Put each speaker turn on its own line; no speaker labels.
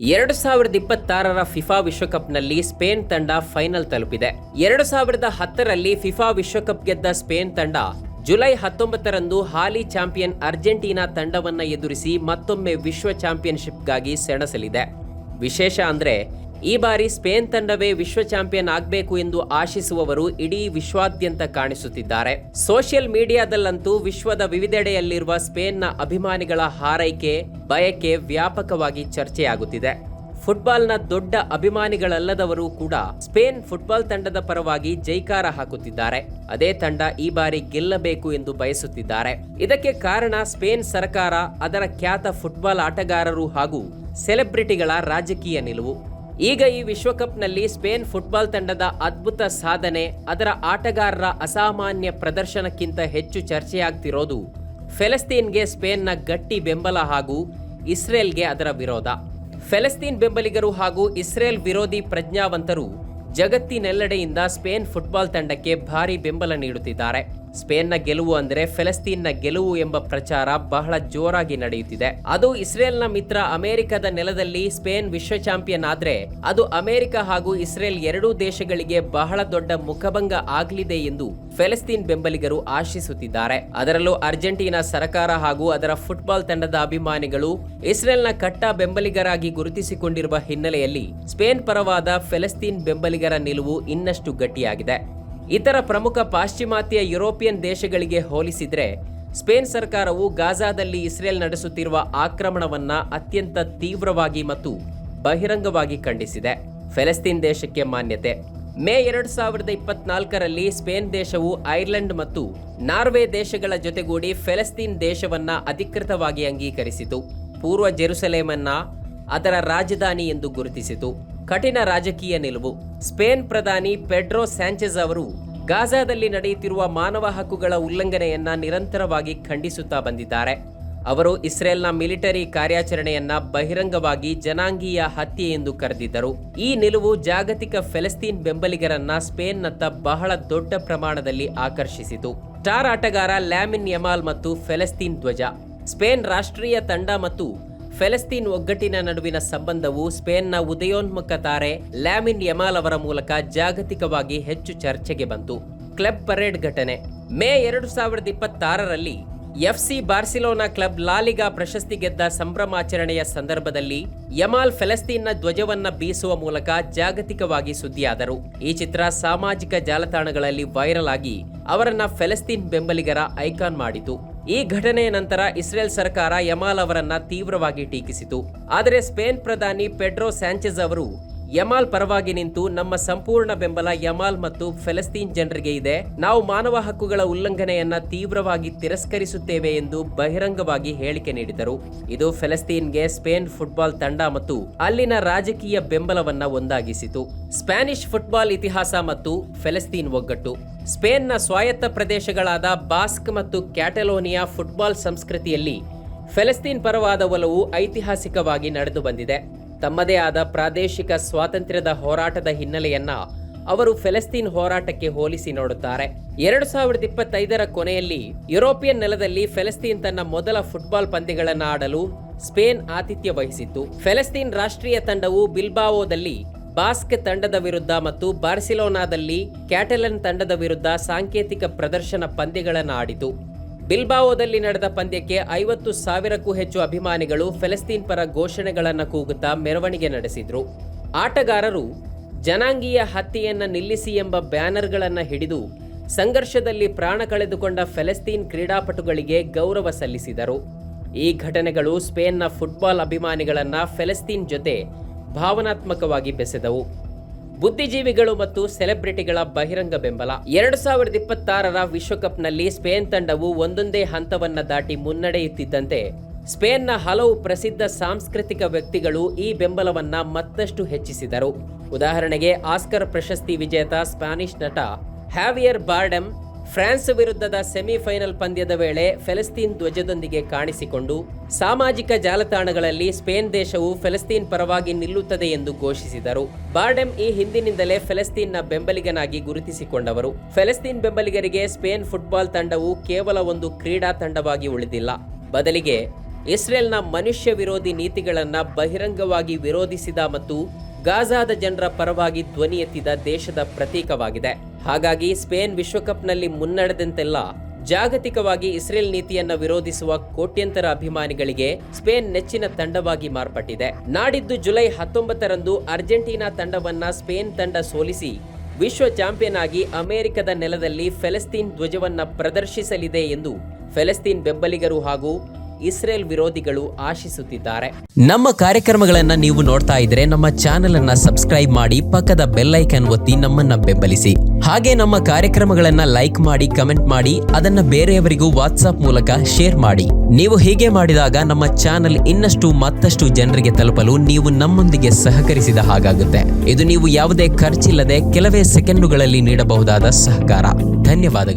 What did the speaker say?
2026ರ FIFA ವಿಶ್ವಕಪ್ನಲ್ಲಿ Spain ತಂಡ final ತಲುಪಿದೆ. 2010ರಲ್ಲಿ ಫಿಫಾ ವಿಶ್ವಕಪ್ ಗೆದ್ದ ಸ್ಪೇನ್ ತಂಡ ಜುಲೈ 19ರಂದು ಹಾಲಿ ಚಾಂಪಿಯನ್ ಅರ್ಜೆಂಟೀನಾ ತಂಡವನ್ನ ಎದುರಿಸಿ ಮತ್ತೊಮ್ಮೆ ವಿಶ್ವ ಚಾಂಪಿಯನ್ಶಿಪ್ಗಾಗಿ ಸೆಣಸಲಿದೆ. ವಿಶೇಷ ಅಂದ್ರೆ ಈ ಬಾರಿ ಸ್ಪೇನ್ ತಂಡವೇ ವಿಶ್ವ ಚಾಂಪಿಯನ್ ಆಗಬೇಕು ಎಂದು ಆಶಿಸುವವರು ಇಡೀ ವಿಶ್ವಾದ್ಯಂತ ಕಾಣಿಸುತ್ತಿದ್ದಾರೆ. ಸೋಷಿಯಲ್ ಮೀಡಿಯಾದಲ್ಲಂತೂ ವಿಶ್ವದ ವಿವಿಧೆಡೆಯಲ್ಲಿರುವ ಸ್ಪೇನ್ನ ಅಭಿಮಾನಿಗಳ ಹಾರೈಕೆ, ಬಯಕೆ ವ್ಯಾಪಕವಾಗಿ ಚರ್ಚೆಯಾಗುತ್ತಿದೆ. ಫುಟ್ಬಾಲ್ನ ದೊಡ್ಡ ಅಭಿಮಾನಿಗಳಲ್ಲದವರು ಕೂಡ ಸ್ಪೇನ್ ಫುಟ್ಬಾಲ್ ತಂಡದ ಪರವಾಗಿ ಜೈಕಾರ ಹಾಕುತ್ತಿದ್ದಾರೆ. ಅದೇ ತಂಡ ಈ ಬಾರಿ ಗೆಲ್ಲಬೇಕು ಎಂದು ಬಯಸುತ್ತಿದ್ದಾರೆ. ಇದಕ್ಕೆ ಕಾರಣ ಸ್ಪೇನ್ ಸರ್ಕಾರ, ಅದರ ಖ್ಯಾತ ಫುಟ್ಬಾಲ್ ಆಟಗಾರರು ಹಾಗೂ ಸೆಲೆಬ್ರಿಟಿಗಳ ರಾಜಕೀಯ ನಿಲುವು. ಈಗ ಈ ವಿಶ್ವಕಪ್ನಲ್ಲಿ ಸ್ಪೇನ್ ಫುಟ್ಬಾಲ್ ತಂಡದ ಅದ್ಭುತ ಸಾಧನೆ, ಅದರ ಆಟಗಾರರ ಅಸಾಮಾನ್ಯ ಪ್ರದರ್ಶನಕ್ಕಿಂತ ಹೆಚ್ಚು ಚರ್ಚೆಯಾಗ್ತಿರೋದು ಫೆಲಸ್ತೀನ್ಗೆ ಸ್ಪೇನ್ನ ಗಟ್ಟಿ ಬೆಂಬಲ ಹಾಗೂ ಇಸ್ರೇಲ್ಗೆ ಅದರ ವಿರೋಧ. ಫೆಲಸ್ತೀನ್ ಬೆಂಬಲಿಗರು ಹಾಗೂ ಇಸ್ರೇಲ್ ವಿರೋಧಿ ಪ್ರಜ್ಞಾವಂತರು ಜಗತ್ತಿನೆಲ್ಲೆಡೆಯಿಂದ ಸ್ಪೇನ್ ಫುಟ್ಬಾಲ್ ತಂಡಕ್ಕೆ ಭಾರಿ ಬೆಂಬಲ ನೀಡುತ್ತಿದ್ದಾರೆ. ಸ್ಪೇನ್ನ ಗೆಲುವು ಅಂದರೆ ಫೆಲಸ್ತೀನ್ನ ಗೆಲುವು ಎಂಬ ಪ್ರಚಾರ ಬಹಳ ಜೋರಾಗಿ ನಡೆಯುತ್ತಿದೆ. ಅದು ಇಸ್ರೇಲ್ನ ಮಿತ್ರ ಅಮೆರಿಕದ ನೆಲದಲ್ಲಿ ಸ್ಪೇನ್ ವಿಶ್ವ ಚಾಂಪಿಯನ್ ಆದ್ರೆ ಅದು ಅಮೆರಿಕ ಹಾಗೂ ಇಸ್ರೇಲ್ ಎರಡೂ ದೇಶಗಳಿಗೆ ಬಹಳ ದೊಡ್ಡ ಮುಖಭಂಗ ಆಗಲಿದೆ ಎಂದು ಫೆಲಸ್ತೀನ್ ಬೆಂಬಲಿಗರು ಆಶಿಸುತ್ತಿದ್ದಾರೆ. ಅದರಲ್ಲೂ ಅರ್ಜೆಂಟೀನಾ ಸರ್ಕಾರ ಹಾಗೂ ಅದರ ಫುಟ್ಬಾಲ್ ತಂಡದ ಅಭಿಮಾನಿಗಳು ಇಸ್ರೇಲ್ನ ಕಟ್ಟ ಬೆಂಬಲಿಗರಾಗಿ ಗುರುತಿಸಿಕೊಂಡಿರುವ ಹಿನ್ನೆಲೆಯಲ್ಲಿ ಸ್ಪೇನ್ ಪರವಾದ ಫೆಲಸ್ತೀನ್ ಬೆಂಬಲಿಗರ ನಿಲುವು ಇನ್ನಷ್ಟು ಗಟ್ಟಿಯಾಗಿದೆ. ಇತರ ಪ್ರಮುಖ ಪಾಶ್ಚಿಮಾತ್ಯ ಯುರೋಪಿಯನ್ ದೇಶಗಳಿಗೆ ಹೋಲಿಸಿದ್ರೆ ಸ್ಪೇನ್ ಸರ್ಕಾರವು ಗಾಜಾದಲ್ಲಿ ಇಸ್ರೇಲ್ ನಡೆಸುತ್ತಿರುವ ಆಕ್ರಮಣವನ್ನ ಅತ್ಯಂತ ತೀವ್ರವಾಗಿ ಮತ್ತು ಬಹಿರಂಗವಾಗಿ ಖಂಡಿಸಿದೆ. ಫೆಲಸ್ತೀನ್ ದೇಶಕ್ಕೆ ಮಾನ್ಯತೆ. ಮೇ 2024ರಲ್ಲಿ ಸ್ಪೇನ್ ದೇಶವು ಐರ್ಲೆಂಡ್ ಮತ್ತು ನಾರ್ವೆ ದೇಶಗಳ ಜೊತೆಗೂಡಿ ಫೆಲಸ್ತೀನ್ ದೇಶವನ್ನ ಅಧಿಕೃತವಾಗಿ ಅಂಗೀಕರಿಸಿತು. ಪೂರ್ವ ಜೆರುಸಲೇಮನ್ನ ಅದರ ರಾಜಧಾನಿ ಎಂದು ಗುರುತಿಸಿತು. ಕಠಿಣ ರಾಜಕೀಯ ನಿಲುವು. ಸ್ಪೇನ್ ಪ್ರಧಾನಿ ಪೆಡ್ರೋ ಸ್ಯಾಂಚೆಜ್ ಅವರು ಗಾಜಾದಲ್ಲಿ ನಡೆಯುತ್ತಿರುವ ಮಾನವ ಹಕ್ಕುಗಳ ಉಲ್ಲಂಘನೆಯನ್ನ ನಿರಂತರವಾಗಿ ಖಂಡಿಸುತ್ತಾ ಬಂದಿದ್ದಾರೆ. ಅವರು ಇಸ್ರೇಲ್ನ ಮಿಲಿಟರಿ ಕಾರ್ಯಾಚರಣೆಯನ್ನ ಬಹಿರಂಗವಾಗಿ ಜನಾಂಗೀಯ ಹತ್ಯೆ ಎಂದು ಕರೆದಿದ್ದರು. ಈ ನಿಲುವು ಜಾಗತಿಕ ಫೆಲಸ್ತೀನ್ ಬೆಂಬಲಿಗರನ್ನ ಸ್ಪೇನ್ನತ್ತ ಬಹಳ ದೊಡ್ಡ ಪ್ರಮಾಣದಲ್ಲಿ ಆಕರ್ಷಿಸಿತು. ಸ್ಟಾರ್ ಆಟಗಾರ ಲ್ಯಾಮಿನ್ ಯಮಾಲ್ ಮತ್ತು ಫೆಲಸ್ತೀನ್ ಧ್ವಜ. ಸ್ಪೇನ್ ರಾಷ್ಟ್ರೀಯ ತಂಡ ಮತ್ತು ಫೆಲಸ್ತೀನ್ ಒಗ್ಗಟ್ಟಿನ ನಡುವಿನ ಸಂಬಂಧವು ಸ್ಪೇನ್ನ ಉದಯೋನ್ಮುಖ ತಾರೆ ಲ್ಯಾಮಿನ್ ಯಮಾಲ್ ಅವರ ಮೂಲಕ ಜಾಗತಿಕವಾಗಿ ಹೆಚ್ಚು ಚರ್ಚೆಗೆ ಬಂತು. ಕ್ಲಬ್ ಪರೇಡ್ ಘಟನೆ. ಮೇ 2026ರಲ್ಲಿ FC ಬಾರ್ಸಿಲೋನಾ ಕ್ಲಬ್ ಲಾಲಿಗಾ ಪ್ರಶಸ್ತಿ ಗೆದ್ದ ಸಂಭ್ರಮಾಚರಣೆಯ ಸಂದರ್ಭದಲ್ಲಿ ಯಮಾಲ್ ಫೆಲಸ್ತೀನ್ನ ಧ್ವಜವನ್ನ ಬೀಸುವ ಮೂಲಕ ಜಾಗತಿಕವಾಗಿ ಸುದ್ದಿಯಾದರು. ಈ ಚಿತ್ರ ಸಾಮಾಜಿಕ ಜಾಲತಾಣಗಳಲ್ಲಿ ವೈರಲ್ ಆಗಿ ಅವರನ್ನ ಫೆಲಸ್ತೀನ್ ಬೆಂಬಲಿಗರ ಐಕಾನ್ ಮಾಡಿತು. ಈ ಘಟನೆಯ ನಂತರ ಇಸ್ರೇಲ್ ಸರ್ಕಾರ ಯಮಾಲ್ ಅವರನ್ನ ತೀವ್ರವಾಗಿ ಟೀಕಿಸಿತು. ಆದರೆ ಸ್ಪೇನ್ ಪ್ರಧಾನಿ ಪೆಡ್ರೋ ಸ್ಯಾಂಚೆಜ್ ಅವರು ಯಮಾಲ್ ಪರವಾಗಿ ನಿಂತು ನಮ್ಮ ಸಂಪೂರ್ಣ ಬೆಂಬಲ ಯಮಾಲ್ ಮತ್ತು ಫೆಲಸ್ತೀನ್ ಜನರಿಗೆ ಇದೆ, ನಾವು ಮಾನವ ಹಕ್ಕುಗಳ ಉಲ್ಲಂಘನೆಯನ್ನ ತೀವ್ರವಾಗಿ ತಿರಸ್ಕರಿಸುತ್ತೇವೆ ಎಂದು ಬಹಿರಂಗವಾಗಿ ಹೇಳಿಕೆ ನೀಡಿದರು. ಇದು ಫೆಲಸ್ತೀನ್ಗೆ ಸ್ಪೇನ್ ಫುಟ್ಬಾಲ್ ತಂಡ ಮತ್ತು ಅಲ್ಲಿನ ರಾಜಕೀಯ ಬೆಂಬಲವನ್ನ ಒಂದಾಗಿಸಿತು. ಸ್ಪ್ಯಾನಿಷ್ ಫುಟ್ಬಾಲ್ ಇತಿಹಾಸ ಮತ್ತು ಫೆಲಸ್ತೀನ್ ಒಗ್ಗಟ್ಟು. ಸ್ಪೇನ್ನ ಸ್ವಾಯತ್ತ ಪ್ರದೇಶಗಳಾದ ಬಾಸ್ಕ್ ಮತ್ತು ಕ್ಯಾಟಲೋನಿಯಾ ಫುಟ್ಬಾಲ್ ಸಂಸ್ಕೃತಿಯಲ್ಲಿ ಫೆಲಸ್ತೀನ್ ಪರವಾದ ಒಲವು ಐತಿಹಾಸಿಕವಾಗಿ ನಡೆದು ಬಂದಿದೆ. ತಮ್ಮದೇ ಆದ ಪ್ರಾದೇಶಿಕ ಸ್ವಾತಂತ್ರ್ಯದ ಹೋರಾಟದ ಹಿನ್ನೆಲೆಯನ್ನ ಅವರು ಫೆಲಸ್ತೀನ್ ಹೋರಾಟಕ್ಕೆ ಹೋಲಿಸಿ ನೋಡುತ್ತಾರೆ. 2025ರ ಕೊನೆಯಲ್ಲಿ ಯುರೋಪಿಯನ್ ನೆಲದಲ್ಲಿ ಫೆಲಸ್ತೀನ್ ತನ್ನ ಮೊದಲ ಫುಟ್ಬಾಲ್ ಪಂದ್ಯಗಳನ್ನು ಆಡಲು ಸ್ಪೇನ್ ಆತಿಥ್ಯ ವಹಿಸಿತ್ತು. ಫೆಲಸ್ತೀನ್ ರಾಷ್ಟ್ರೀಯ ತಂಡವು ಬಿಲ್ಬಾವೋದಲ್ಲಿ ಬಾಸ್ಕ್ ತಂಡದ ವಿರುದ್ಧ ಮತ್ತು ಬಾರ್ಸಿಲೋನಾದಲ್ಲಿ ಕ್ಯಾಟಲನ್ ತಂಡದ ವಿರುದ್ಧ ಸಾಂಕೇತಿಕ ಪ್ರದರ್ಶನ ಪಂದ್ಯಗಳನ್ನು ಆಡಿತು. ಬಿಲ್ಬಾವೋದಲ್ಲಿ ನಡೆದ ಪಂದ್ಯಕ್ಕೆ 50,000ಕ್ಕೂ ಹೆಚ್ಚು ಅಭಿಮಾನಿಗಳು ಫೆಲಸ್ತೀನ್ ಪರ ಘೋಷಣೆಗಳನ್ನು ಕೂಗುತ್ತಾ ಮೆರವಣಿಗೆ ನಡೆಸಿದ್ರು. ಆಟಗಾರರು ಜನಾಂಗೀಯ ಹತ್ಯೆಯನ್ನ ನಿಲ್ಲಿಸಿ ಎಂಬ ಬ್ಯಾನರ್ಗಳನ್ನು ಹಿಡಿದು ಸಂಘರ್ಷದಲ್ಲಿ ಪ್ರಾಣ ಕಳೆದುಕೊಂಡ ಫೆಲಸ್ತೀನ್ ಕ್ರೀಡಾಪಟುಗಳಿಗೆ ಗೌರವ ಸಲ್ಲಿಸಿದರು. ಈ ಘಟನೆಗಳು ಸ್ಪೇನ್ನ ಫುಟ್ಬಾಲ್ ಅಭಿಮಾನಿಗಳನ್ನ ಫೆಲಸ್ತೀನ್ ಜೊತೆ ಭಾವನಾತ್ಮಕವಾಗಿ ಬೆಸೆದವು. ಬುದ್ಧಿಜೀವಿಗಳು ಮತ್ತು ಸೆಲೆಬ್ರಿಟಿಗಳ ಬಹಿರಂಗ ಬೆಂಬಲ. 2026ರ ವಿಶ್ವಕಪ್ನಲ್ಲಿ ಸ್ಪೇನ್ ತಂಡವು ಒಂದೊಂದೇ ಹಂತವನ್ನ ದಾಟಿ ಮುನ್ನಡೆಯುತ್ತಿದ್ದಂತೆ ಸ್ಪೇನ್ನ ಹಲವು ಪ್ರಸಿದ್ಧ ಸಾಂಸ್ಕೃತಿಕ ವ್ಯಕ್ತಿಗಳು ಈ ಬೆಂಬಲವನ್ನ ಮತ್ತಷ್ಟು ಹೆಚ್ಚಿಸಿದರು. ಉದಾಹರಣೆಗೆ ಆಸ್ಕರ್ ಪ್ರಶಸ್ತಿ ವಿಜೇತ ಸ್ಪ್ಯಾನಿಷ್ ನಟ ಹ್ಯಾವಿಯರ್ ಬಾರ್ಡೆಮ್ ಫ್ರಾನ್ಸ್ ವಿರುದ್ಧದ ಸೆಮಿಫೈನಲ್ ಪಂದ್ಯದ ವೇಳೆ ಫೆಲಸ್ತೀನ್ ಧ್ವಜದೊಂದಿಗೆ ಕಾಣಿಸಿಕೊಂಡು ಸಾಮಾಜಿಕ ಜಾಲತಾಣಗಳಲ್ಲಿ ಸ್ಪೇನ್ ದೇಶವು ಫೆಲಸ್ತೀನ್ ಪರವಾಗಿ ನಿಲ್ಲುತ್ತದೆ ಎಂದು ಘೋಷಿಸಿದರು. ಬಾರ್ಡೆಮ್ ಈ ಹಿಂದಿನಿಂದಲೇ ಫೆಲಸ್ತೀನ್ನ ಬೆಂಬಲಿಗನಾಗಿ ಗುರುತಿಸಿಕೊಂಡವರು. ಫೆಲಸ್ತೀನ್ ಬೆಂಬಲಿಗರಿಗೆ ಸ್ಪೇನ್ ಫುಟ್ಬಾಲ್ ತಂಡವು ಕೇವಲ ಒಂದು ಕ್ರೀಡಾ ತಂಡವಾಗಿ ಉಳಿದಿಲ್ಲ, ಬದಲಿಗೆ ಇಸ್ರೇಲ್ನ ಮನುಷ್ಯ ವಿರೋಧಿ ನೀತಿಗಳನ್ನು ಬಹಿರಂಗವಾಗಿ ವಿರೋಧಿಸಿದ ಮತ್ತು ಗಾಜಾದ ಜನರ ಪರವಾಗಿ ಧ್ವನಿ ಎತ್ತಿದ ದೇಶದ ಪ್ರತೀಕವಾಗಿದೆ. ಹಾಗಾಗಿ ಸ್ಪೇನ್ ವಿಶ್ವಕಪ್ನಲ್ಲಿ ಮುನ್ನಡೆದಂತೆಲ್ಲ ಜಾಗತಿಕವಾಗಿ ಇಸ್ರೇಲ್ ನೀತಿಯನ್ನ ವಿರೋಧಿಸುವ ಕೋಟ್ಯಂತರ ಅಭಿಮಾನಿಗಳಿಗೆ ಸ್ಪೇನ್ ನೆಚ್ಚಿನ ತಂಡವಾಗಿ ಮಾರ್ಪಟ್ಟಿದೆ. ನಾಡಿದ್ದು ಜುಲೈ 19ರಂದು ಅರ್ಜೆಂಟೀನಾ ತಂಡವನ್ನ ಸ್ಪೇನ್ ತಂಡ ಸೋಲಿಸಿ ವಿಶ್ವ ಚಾಂಪಿಯನ್ ಆಗಿ ಅಮೆರಿಕದ ನೆಲದಲ್ಲಿ ಫೆಲೆಸ್ತೀನ್ ಧ್ವಜವನ್ನ ಪ್ರದರ್ಶಿಸಲಿದೆ ಎಂದು ಫೆಲೆಸ್ತೀನ್ ಬೆಂಬಲಿಗರು ಹಾಗೂ ಇಸ್ರೇಲ್ ವಿರೋಧಿಗಳು ಆಶಿಸುತ್ತಿದ್ದಾರೆ. ನಮ್ಮ ಕಾರ್ಯಕ್ರಮಗಳನ್ನ ನೀವು ನೋಡ್ತಾ ಇದ್ರೆ ನಮ್ಮ ಚಾನೆಲ್ ಅನ್ನ ಸಬ್ಸ್ಕ್ರೈಬ್ ಮಾಡಿ, ಪಕ್ಕದ ಬೆಲ್ ಐಕಾನ್ ಒತ್ತಿ ನಮ್ಮನ್ನ ಬೆಂಬಲಿಸಿ. ಹಾಗೆ ನಮ್ಮ ಕಾರ್ಯಕ್ರಮಗಳನ್ನ ಲೈಕ್ ಮಾಡಿ, ಕಮೆಂಟ್ ಮಾಡಿ, ಅದನ್ನ ಬೇರೆಯವರಿಗೂ ವಾಟ್ಸ್ಆಪ್ ಮೂಲಕ ಶೇರ್ ಮಾಡಿ. ನೀವು ಹೀಗೆ ಮಾಡಿದಾಗ ನಮ್ಮ ಚಾನೆಲ್ ಇನ್ನಷ್ಟು ಮತ್ತಷ್ಟು ಜನರಿಗೆ ತಲುಪಲು ನೀವು ನಮ್ಮೊಂದಿಗೆ ಸಹಕರಿಸಿದ ಹಾಗಾಗುತ್ತೆ. ಇದು ನೀವು ಯಾವುದೇ ಖರ್ಚಿಲ್ಲದೆ ಕೆಲವೇ ಸೆಕೆಂಡುಗಳಲ್ಲಿ ನೀಡಬಹುದಾದ ಸಹಕಾರ. ಧನ್ಯವಾದಗಳು.